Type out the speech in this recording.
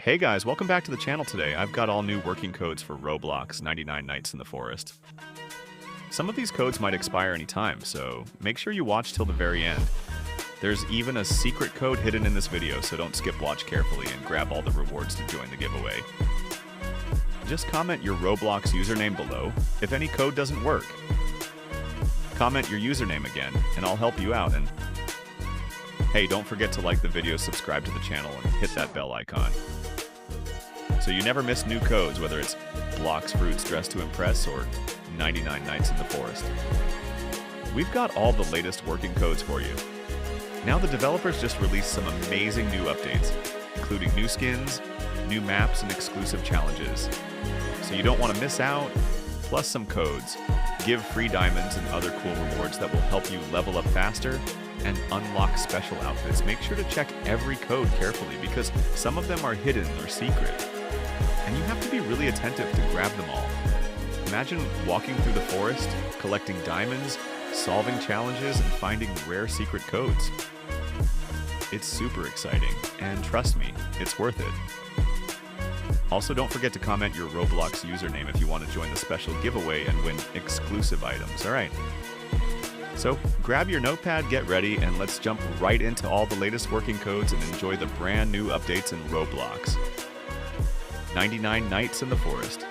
Hey guys, welcome back to the channel today. I've got all new working codes for Roblox 99 Nights in the Forest. Some of these codes might expire anytime, so make sure you watch till the very end. There's even a secret code hidden in this video, so don't skip watch carefully and grab all the rewards to join the giveaway. Just comment your Roblox username below if any code doesn't work. Comment your username again, and I'll help you out. And hey, don't forget to like the video, subscribe to the channel, and hit that bell icon, so you never miss new codes, whether it's blocks, fruits, dress to impress, or 99 Nights in the Forest. We've got all the latest working codes for you. Now the developers just released some amazing new updates, including new skins, new maps, and exclusive challenges. So you don't want to miss out, plus some codes. Give free diamonds and other cool rewards that will help you level up faster and unlock special outfits. Make sure to check every code carefully because some of them are hidden or secret. And you have to be really attentive to grab them all. Imagine walking through the forest, collecting diamonds, solving challenges, and finding rare secret codes. It's super exciting, and trust me, it's worth it. Also, don't forget to comment your Roblox username if you want to join the special giveaway and win exclusive items, alright? So, grab your notepad, get ready, and let's jump right into all the latest working codes and enjoy the brand new updates in Roblox. 99 Nights in the Forest.